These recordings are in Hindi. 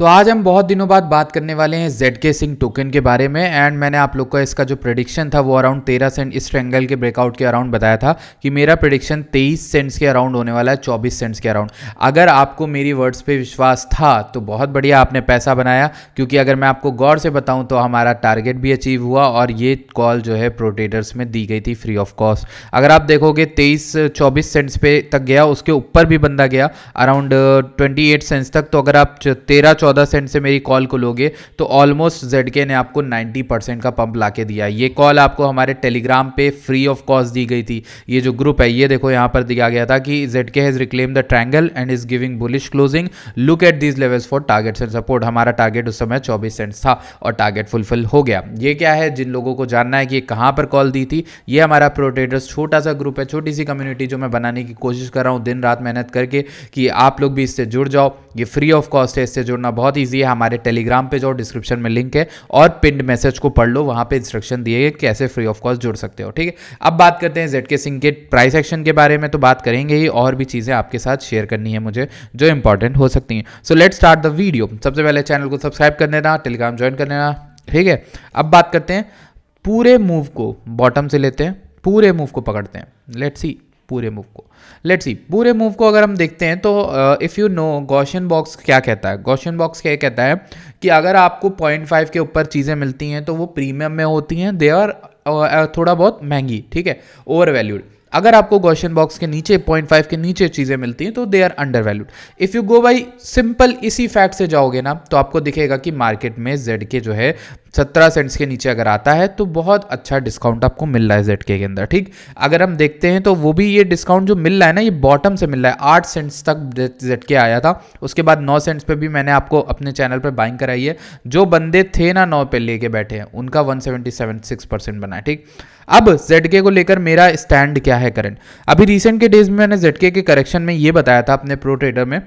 तो आज हम बहुत दिनों बाद बात करने वाले हैं ZK सिंह टोकन के बारे में। एंड मैंने आप लोग को इसका जो प्रेडिक्शन था वो अराउंड 13 सेंट इस ट्रायंगल के ब्रेकआउट के अराउंड बताया था कि मेरा प्रेडिक्शन 23 सेंट्स के अराउंड होने वाला है, 24 सेंट्स के अराउंड। अगर आपको मेरी वर्ड्स पे विश्वास था तो बहुत बढ़िया, आपने पैसा बनाया। क्योंकि अगर मैं आपको गौर से बताऊं तो हमारा टारगेट भी अचीव हुआ और ये कॉल जो है प्रो ट्रेडर्स में दी गई थी फ्री ऑफ कॉस्ट। अगर आप देखोगे 23-24 सेंट्स पे तक गया, उसके ऊपर भी बंदा गया अराउंड 28 सेंट्स तक। तो अगर आप 13-14 सेंट से मेरी कॉल को लोगे तो ऑलमोस्ट ZK ने आपको 90% का पंप लाके दिया। ये कॉल आपको हमारे टेलीग्राम पे फ्री ऑफ कॉस्ट दी गई थी। ये जो ग्रुप है ये देखो यहाँ पर दिया गया था कि ZK has reclaim the triangle and is giving bullish closing, look at these levels for targets and support. हमारा टारगेट उस समय 24 सेंट्स था और टारगेट फुलफिल हो गया। ये क्या है, जिन लोगों को जानना है कि कहाँ पर कॉल दी थी, ये हमारा प्रो ट्रेडर्स छोटा सा ग्रुप है, छोटी सी कम्युनिटी जो मैं बनाने की कोशिश कर रहा हूँ दिन रात मेहनत करके कि आप लोग भी इससे जुड़ जाओ। ये फ्री ऑफ कॉस्ट है, इससे जुड़ना बहुत ईजी है। हमारे टेलीग्राम पे जाओ, डिस्क्रिप्शन में लिंक है और पिन्ड मैसेज को पढ़ लो, वहां पे इंस्ट्रक्शन दिए गए कैसे फ्री ऑफ कॉस्ट जुड़ सकते हो। ठीक है, अब बात करते हैं ZK सिंह के प्राइस एक्शन के बारे में। तो बात करेंगे ही, और भी चीज़ें आपके साथ शेयर करनी है मुझे जो इंपॉर्टेंट हो सकती हैं। So let's start the video. सबसे पहले चैनल को सब्सक्राइब कर लेना, टेलीग्राम ज्वाइन कर लेना। ठीक है, अब बात करते हैं पूरे मूव को, बॉटम से लेते हैं, पूरे मूव को पकड़ते हैं। लेट्स सी पूरे मूव को, लेट्स सी पूरे मूव को अगर हम देखते हैं तो if you know Gaussian box क्या कहता है। गॉसियन बॉक्स क्या कहता है कि अगर आपको 0.5 के ऊपर चीज़ें मिलती हैं तो वो प्रीमियम में होती हैं, दे आर थोड़ा बहुत महंगी, ठीक है, ओवर वैल्यूड। अगर आपको गॉसियन बॉक्स के नीचे 0.5 के नीचे चीज़ें मिलती हैं तो they are undervalued. If you go by simple इसी फैक्ट से जाओगे ना तो आपको दिखेगा कि मार्केट में ZK जो है 17 सेंट्स के नीचे अगर आता है तो बहुत अच्छा डिस्काउंट आपको मिल रहा है ZK के अंदर। ठीक, अगर हम देखते हैं तो वो भी ये डिस्काउंट जो मिल रहा है ना, ये बॉटम से मिल रहा है। 8 सेंट्स तक ZK आया था, उसके बाद 9 सेंट्स पे भी मैंने आपको अपने चैनल पे बाइंग कराई है। जो बंदे थे ना 9 पे लेके बैठे हैं, उनका 177.6% बना है। ठीक, अब ZK को लेकर मेरा स्टैंड क्या है करंट। अभी रिसेंट के डेज में मैंने ZK के करेक्शन में ये बताया था अपने प्रो ट्रेडर में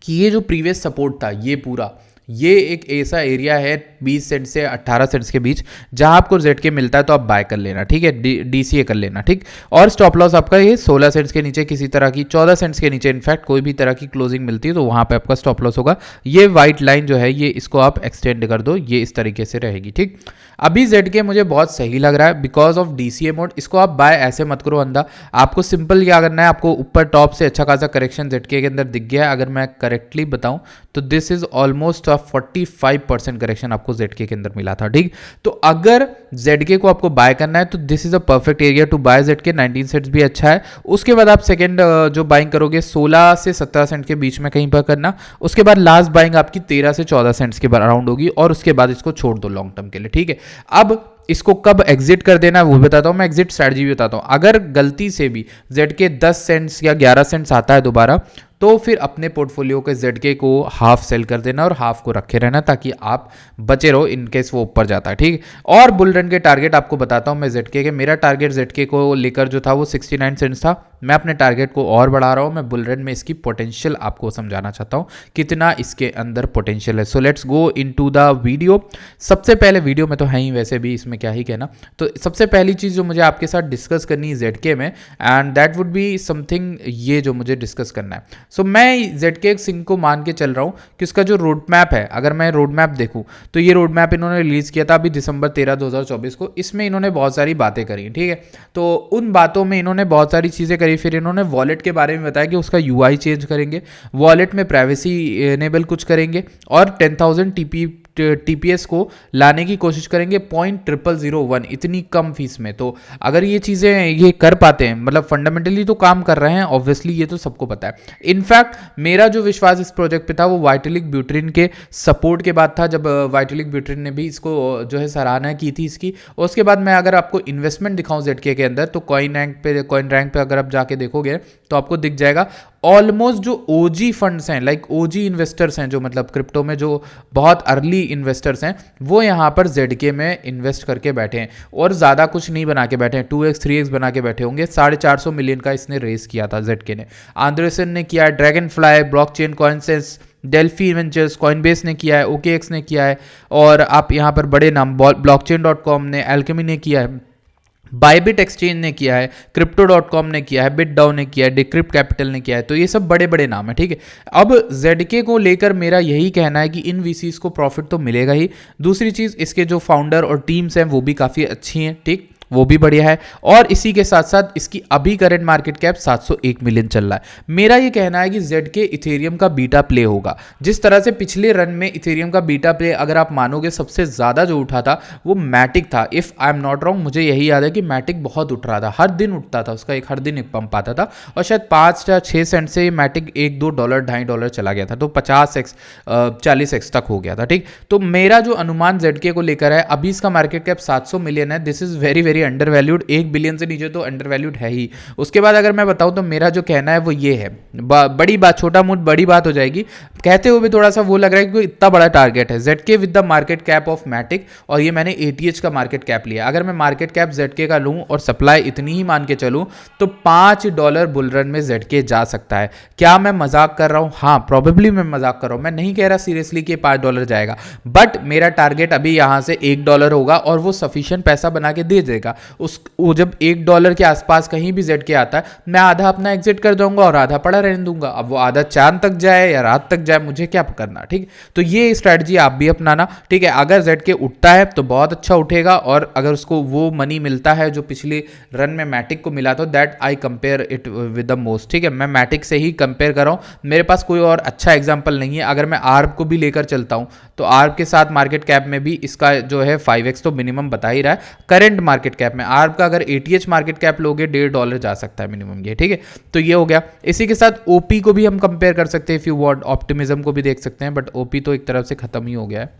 कि ये जो प्रीवियस सपोर्ट था, ये पूरा ये एक ऐसा एरिया है 20 सेंट से 18 सेंट्स के बीच जहां आपको ZK मिलता है तो आप बाय कर लेना। ठीक है, DCA कर लेना। ठीक, और स्टॉप लॉस आपका ये 16 सेंट्स के नीचे, किसी तरह की 14 सेंट्स के नीचे इनफैक्ट कोई भी तरह की क्लोजिंग मिलती है तो वहां पे आपका स्टॉप लॉस होगा। ये वाइट लाइन जो है ये इसको आप एक्सटेंड कर दो, ये इस तरीके से रहेगी। ठीक, अभी ZK मुझे बहुत सही लग रहा है बिकॉज ऑफ DCA मोड। इसको आप बाय ऐसे मत करो अंधा, आपको सिंपल क्या करना है, आपको ऊपर टॉप से अच्छा खासा करेक्शन ZK के अंदर दिख गया है। अगर मैं करेक्टली बताऊं तो दिस इज ऑलमोस्ट 45% करेक्शन आपको ZK के अंदर मिला था। ठीक, तो अगर ZK को आपको बाय करना है तो this is a perfect area to buy ZK। 19 cents भी अच्छा है। उसके बाद आप सेकंड जो बाइंग करोगे 16 से 17 सेंट के बीच में कहीं पर करना। उसके बाद लास्ट बाइंग आपकी 13 से 14 सेंट्स के अराउंड होगी और उसके बाद इसको छोड़ दो लॉन्ग टर्म के लिए। ठीक है, अब इसको कब एग्जिट कर देना है वो बताता हूं मैं, एग्जिट स्ट्रैटेजी भी बताता हूं। अगर गलती से भी ZK 10 सेंट्स या 11 सेंट्स आता है दोबारा तो फिर अपने पोर्टफोलियो के ZK को हाफ सेल कर देना और हाफ को रखे रहना ताकि आप बचे रहो इन केस वो ऊपर जाता है। ठीक, और बुल रन के टारगेट आपको बताता हूं मैं ZK के। मेरा टारगेट ZK को लेकर जो था वो 69 सेंट्स था। मैं अपने टारगेट को और बढ़ा रहा हूं। मैं बुल रन में इसकी पोटेंशियल आपको समझाना चाहता हूं, कितना इसके अंदर पोटेंशियल है। So let's go into the video. सबसे पहले वीडियो में तो है ही, वैसे भी इसमें क्या ही कहना। तो सबसे पहली चीज़ जो मुझे आपके साथ डिस्कस करनी है ZK में, and that would be something, ये जो मुझे डिस्कस करना है। सो मैं ZK सिंह को मान के चल रहा हूँ कि उसका जो रोड मैप है, अगर मैं रोड मैप देखूँ तो ये रोड मैप इन्होंने रिलीज़ किया था अभी दिसंबर 13, 2024 को। इसमें इन्होंने बहुत सारी बातें करी। ठीक है, तो उन बातों में इन्होंने बहुत सारी चीज़ें करी। फिर इन्होंने वॉलेट के बारे में बताया कि उसका UI चेंज करेंगे, वॉलेट में प्राइवेसी इनेबल कुछ करेंगे और 10,000 TPS को लाने की कोशिश करेंगे 0.0001 इतनी कम फीस में। तो अगर ये चीज़ें ये कर पाते हैं, मतलब फंडामेंटली तो काम कर रहे हैं ऑब्वियसली, ये तो सबको पता है। इनफैक्ट मेरा जो विश्वास इस प्रोजेक्ट पे था वो वाइटलिक ब्यूट्रिन के सपोर्ट के बाद था, जब वाइटलिक ब्यूट्रिन ने भी इसको जो है सराहना की थी इसकी। और उसके बाद मैं अगर आपको इन्वेस्टमेंट दिखाऊं ZK के अंदर तो कॉइन रैंक पे अगर आप जाके देखोगे तो आपको दिख जाएगा ऑलमोस्ट जो OG फंड्स हैं, लाइक OG इन्वेस्टर्स हैं, जो मतलब क्रिप्टो में जो बहुत अर्ली इन्वेस्टर्स हैं, वो यहाँ पर ZK में इन्वेस्ट करके बैठे हैं और ज़्यादा कुछ नहीं बना के बैठे हैं। 2x 3x बना के बैठे होंगे। 450 मिलियन का इसने रेस किया था ZK ने। आंद्रेसन ने किया है, Dragonfly, blockchain Coinsense, Delphi Ventures, Coinbase ने किया है, OKX ने किया है और आप यहाँ पर बड़े नाम ब्लॉकचेन.com ने, एल्केमी ने किया है। बायबिट एक्सचेंज ने किया है, Crypto.com ने किया है, बिटडाउ ने किया है, डिक्रिप्ट कैपिटल ने किया है, तो ये सब बड़े बड़े नाम है, ठीक है। अब ZK को लेकर मेरा यही कहना है कि इन VCs को प्रॉफिट तो मिलेगा ही। दूसरी चीज़, इसके जो फाउंडर और टीम्स हैं वो भी काफ़ी अच्छी हैं, ठीक, वो भी बढ़िया है। और इसी के साथ साथ इसकी अभी करंट मार्केट कैप 701 मिलियन चल रहा है। मेरा ये कहना है कि ZK इथेरियम का बीटा प्ले होगा। जिस तरह से पिछले रन में इथेरियम का बीटा प्ले अगर आप मानोगे सबसे ज़्यादा जो उठा था वो मैटिक था। If I am not wrong, मुझे यही याद है कि मैटिक बहुत उठ रहा था, हर दिन उठता था, उसका हर दिन एक पंप आता था और शायद 5 या 6 सेंट से मैटिक $1-2 $2.5 चला गया था, तो 50x 40x तक हो गया था, ठीक। तो मेरा जो अनुमान ZK को लेकर है, अभी इसका मार्केट कैप 700 मिलियन है। This is very very under valued. 1 billion से नीचे तो अंडर वैल्यूड है ही। उसके बाद अगर मैं बताऊं तो मेरा जो कहना है वो ये है, बड़ी बात, छोटा मोट बड़ी बात हो जाएगी कहते हुए भी थोड़ा सा वो लग रहा है कि इतना बड़ा टारगेट है ZK with the market cap of Matic, और ये मैंने ATH का मार्केट कैप लिया। अगर मैं मार्केट कैप ZK का लूं और सप्लाई इतनी ही मान के चलूं तो $5 बुल रन में ZK जा सकता है। क्या मैं मजाक कर रहा हूं? हाँ, प्रॉबेबली मैं मजाक कर रहा हूं। मैं नहीं कह रहा सीरियसली कि $5 जाएगा, बट मेरा टारगेट अभी यहां से $1 होगा और वो सफिशिएंट पैसा बना के दे देगा। वो जब $1 के आसपास कहीं भी ZK आता है, मैं आधा अपना एग्जिट कर दूंगा और आधा पड़ा रहने दूंगा। अब वो आधा चांद तक जाए या रात तक जाए, मुझे क्या करना, ठीक। तो ये स्ट्रैटेजी आप भी अपनाना, ठीक है। अगर ZK उठता है तो बहुत अच्छा उठेगा, और अगर उसको वो मनी मिलता है जो पिछले रन में मैटिक को मिला, तो that I compare it with the most, ठीक है। मैं मैटिक से ही कंपेयर कर रहा हूं, मेरे पास कोई और अच्छा एग्जाम्पल नहीं है। अगर मैं आर्ब को भी लेकर चलता हूं तो आर्ब के साथ मार्केट कैप में भी इसका जो है 5x तो मिनिमम बता ही रहा है करंट मार्केट कैप में। आर्ब का अगर ATH मार्केट कैप लोगे $1.5 जा सकता है मिनिमम, ये, ठीक है। तो ये हो गया। इसी के साथ OP को भी हम कंपेयर कर सकते हैं, इफ यू वांट। ऑप्टिमिज्म को भी देख सकते हैं, बट OP तो एक तरफ से खत्म ही हो गया है।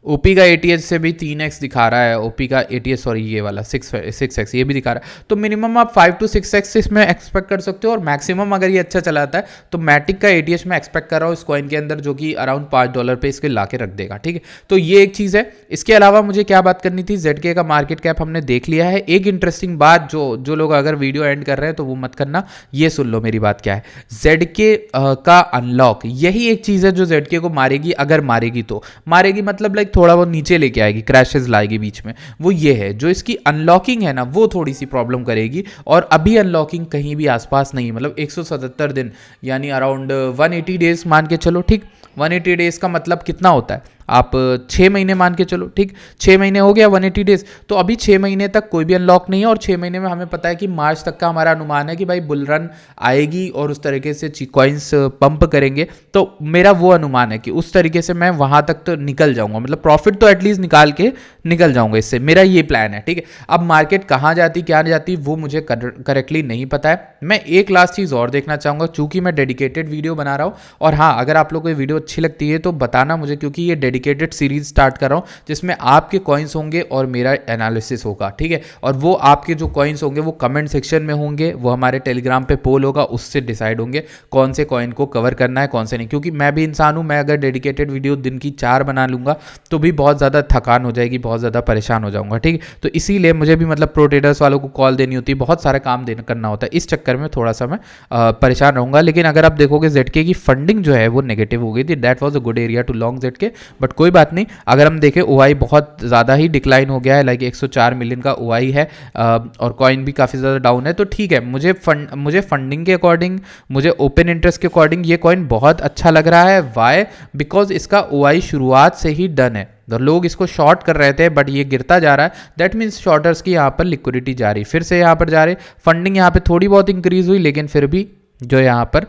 OP का ATH से भी 3x दिखा रहा है, OP का ATH, सॉरी ये वाला 6x ये भी दिखा रहा है। तो मिनिमम आप 5 to 6x इसमें एक्सपेक्ट कर सकते हो, और मैक्सिमम अगर ये अच्छा चलाता है तो मैटिक का ATH मैं एक्सपेक्ट कर रहा हूँ इस कॉइन के अंदर, जो कि अराउंड $5 पे इसके ला के रख देगा, ठीक है। तो ये एक चीज़ है। इसके अलावा मुझे क्या बात करनी थी, ZK का मार्केट कैप हमने देख लिया है। एक इंटरेस्टिंग बात, जो लोग अगर वीडियो एंड कर रहे हैं तो वो मत करना, ये सुन लो मेरी बात क्या है। ZK का अनलॉक, यही एक चीज़ है जो ZK को मारेगी, अगर मारेगी तो मारेगी, मतलब लाइक थोड़ा वो नीचे लेके आएगी, क्रैशेस लाएगी बीच में। वो ये है, जो इसकी अनलॉकिंग है ना, वो थोड़ी सी प्रॉब्लम करेगी, और अभी अनलॉकिंग कहीं भी आसपास नहीं है। मतलब 177 दिन यानी अराउंड 180 डेज मान के चलो, ठीक। 180 डेज का मतलब कितना होता है, आप 6 महीने मान के चलो, ठीक। 6 महीने हो गया 180 डेज, तो अभी 6 महीने तक कोई भी अनलॉक नहीं है, और 6 महीने में हमें पता है कि मार्च तक का हमारा अनुमान है कि भाई बुल रन आएगी और उस तरीके से कॉइन्स पंप करेंगे। तो मेरा वो अनुमान है कि उस तरीके से मैं वहां तक तो निकल जाऊंगा, मतलब प्रॉफिट तो एटलीस्ट निकाल के निकल जाऊंगा इससे, मेरा ये प्लान है, ठीक है। अब मार्केट कहाँ जाती क्या जाती वो मुझे करेक्टली नहीं पता है। मैं एक लास्ट चीज़ और देखना चाहूँगा, चूंकि मैं डेडिकेटेड वीडियो बना रहा हूँ, और हाँ, अगर आप लोग को ये वीडियो अच्छी लगती है तो बताना मुझे, क्योंकि ये डेडिकेटेड सीरीज स्टार्ट कर रहा हूं जिसमें आपके कॉइन्स होंगे और मेरा एनालिसिस होगा, ठीक है। और वो आपके जो कॉइन्स होंगे वो कमेंट सेक्शन में होंगे, वो हमारे टेलीग्राम पे पोल होगा, उससे डिसाइड होंगे कौन से कॉइन को कवर करना है कौन से नहीं। क्योंकि मैं भी इंसान हूं, मैं अगर डेडिकेटेड वीडियो दिन की 4 बना लूंगा तो भी बहुत ज़्यादा थकान हो जाएगी, बहुत ज़्यादा परेशान हो जाऊंगा, ठीक है। तो इसीलिए मुझे भी मतलब प्रो ट्रेडर्स वालों को कॉल देनी होती है, बहुत सारा काम करना होता है, इस चक्कर में थोड़ा सा मैं परेशान रहूंगा। लेकिन अगर आप देखोगे ZK की फंडिंग जो है वो नेगेटिव हो गई थी, that was a good area to long ZK, but कोई बात नहीं। अगर हम देखें OI बहुत ज़्यादा ही डिक्लाइन हो गया है, लाइक 104 मिलियन का OI है, और कॉइन भी काफ़ी ज़्यादा डाउन है, तो ठीक है। मुझे फंडिंग के अकॉर्डिंग, मुझे ओपन इंटरेस्ट के अकॉर्डिंग ये कॉइन बहुत अच्छा लग रहा है। वाई? बिकॉज इसका OI शुरुआत से ही डन है, तो लोग इसको शॉर्ट कर रहे थे बट ये गिरता जा रहा है, दैट मीन्स शॉर्टर्स की यहाँ पर लिक्विडिटी जा रही, फिर से यहाँ पर जा रही। फंडिंग यहाँ पे थोड़ी बहुत इंक्रीज हुई, लेकिन फिर भी जो यहाँ पर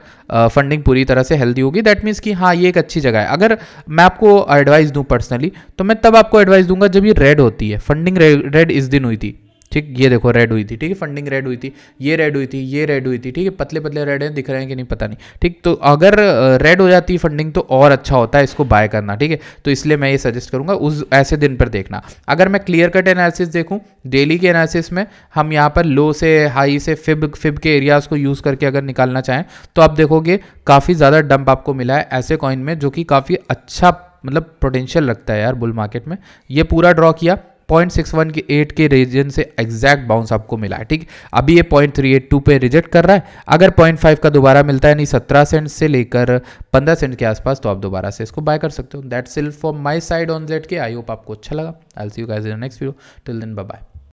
फंडिंग पूरी तरह से हेल्दी होगी, दैट मीन्स कि हाँ ये एक अच्छी जगह है। अगर मैं आपको एडवाइस दूं पर्सनली, तो मैं तब आपको एडवाइस दूंगा जब ये रेड होती है। फंडिंग रेड इस दिन हुई थी, ठीक, ये देखो रेड हुई थी, ठीक है। फंडिंग रेड हुई थी, ये रेड हुई थी, ये रेड हुई थी, ठीक है। पतले पतले रेड हैं, दिख रहे हैं कि नहीं पता नहीं, ठीक। तो अगर रेड हो जाती फंडिंग तो और अच्छा होता है इसको बाय करना, ठीक है। तो इसलिए मैं ये सजेस्ट करूंगा उस ऐसे दिन पर देखना। अगर मैं क्लियर कट एनालिसिस देखूं, डेली के एनालिसिस में हम यहाँ पर लो से हाई से फिब के एरियाज को यूज़ करके अगर निकालना चाहें तो आप देखोगे काफ़ी ज़्यादा डंप आपको मिला है ऐसे कॉइन में, जो कि काफ़ी अच्छा मतलब पोटेंशियल लगता है यार बुल मार्केट में। ये पूरा ड्रॉ किया 0.61 के 8 के रीजन से एग्जैक्ट बाउंस आपको मिला है, ठीक। अभी ये 0.382 पे रिजेक्ट कर रहा है। अगर 0.5 का दोबारा मिलता है, यानी 17 सेंट से लेकर 15 सेंट के आसपास, तो आप दोबारा से इसको बाय कर सकते हो। That's it from my side on ZK। I hope आपको अच्छा लगा। I will see you guys in the next video. Till then bye bye.